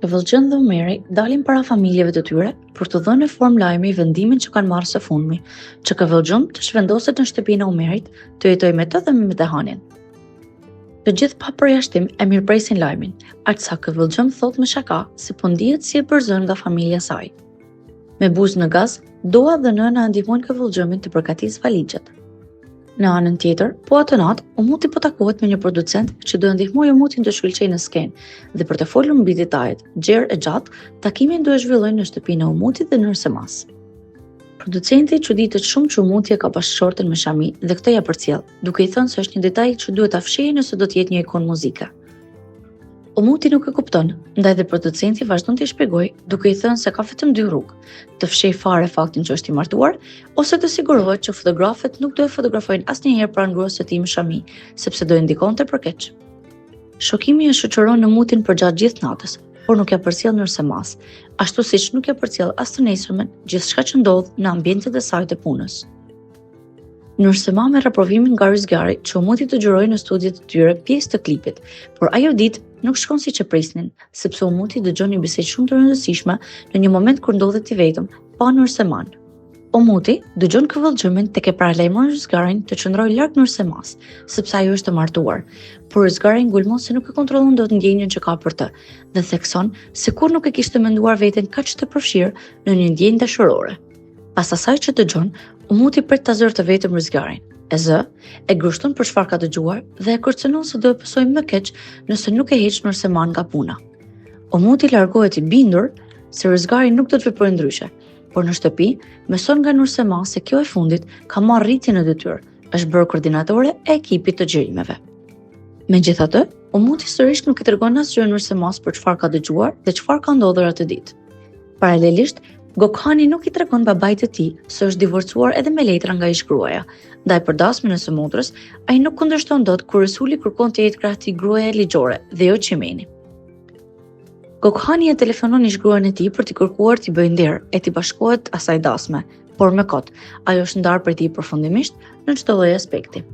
Vëllxhen dhe Omeri dalin para familjeve të tyre për të dhënë në formë lajmi vendimin që kanë marrë së fundmi, që Këvëllxhëm të shvendoset në shtëpinë e Omerit, të jetojë me të dhe me Metehanin. Të gjithë pa përjashtim e mirëpresin lajmin, aq sa Këvëllxhëm thot me shaka se po ndihet si e përzën nga familja e saj. Me buzë në gaz, Doa dhe nëna ndihmojnë Këvëllxhëmin të përgatisë valixhet. Në anën tjetër, po atë natë, Umuti po takohet me një producent që do ndihmojë Umutin të shkëlqejë në skenë dhe për të folur mbi detajet, gjerë e gjatë, takimin do e zhvillojnë në shtëpinë e Umutit dhe në Nërsemas. Producenti çuditet shumë që Umuti e ka bashkëshorten me Shami dhe këtë ja përcjell, duke i thënë se është një detaj që duhet ta fshihej nëse do të jetë një ikon muzike. Umuti nuk e kupton, ndaj dhe producenti vazhdon t'i shpjegojë, duke i thënë se ka vetëm dy rrugë: të fshehë fare faktin që është i martuar, ose të sigurohet që fotografët nuk do e fotografojnë asnjëherë pranë gruas së tij Shami, sepse do e ndikonte për keq. Shokimi e shoqëron Umutin përgjatë gjithë natës, por nuk ja përcjell Nërsemas, ashtu siç nuk ja përcjell as të nesërmen gjithçka që ndodh në ambientet e saj të punës. Nursema merr aprovimin nga Rysgari që Umuti të gjërojë në studiet e tyre pjesë të klipit, por ajo ditë nuk shkon siç e prisnin, sepse Umuti dëgjon një bisedë shumë të rëndësishme në një moment kur ndodhet i vetëm, pa Nërseman. Umuti dëgjon Këvëllxhëmin tek e paralajmëron Rysgarin të qëndrojë larg Nërsemas, sepse ajo është e martuar, por Rysgari ngulmon se nuk e kontrollon dot ndjenjën që ka për të dhe thekson se kur nuk e kishte menduar veten kaq të përfshirë në një ndjenjë dashurore. Pas asaj që dëgjon, Umuti pret ta zërë të vetëm Rysgarin. E zë, e grushton për çfarë ka dëgjuar dhe e kërcënon se do e pësojë më keq nëse nuk e heq Nërseman nga puna. Umuti largohet i bindur se Rysgari nuk do të veprojë ndryshe, por në shtëpi mëson nga Nërsema se kjo e fundit ka marrë rritje në detyrë, është bërë koordinatore e ekipit të xhirimeve. Megjithatë, Umuti sërish nuk i tregon asgjë Nërsemas për çfarë ka dëgjuar dhe çfarë ka ndodhur atë ditë. Paralelisht, Gokhani nuk i tregon babait të tij se është divorcuar edhe me letra nga ish-gruaja. Ndaj përdasmën e së motrës, ai nuk kundërshton dot kur Resuli kërkon të jetë krah i gruaja ligjore dhe jo Qimeni. Gokhani e telefonon ish-gruan e tij për t'i kërkuar t'i bëjë nder e t'i bashkohet asaj dasme, por me kot, ajo është ndarë prej tij përfundimisht në çdo lloj aspekti.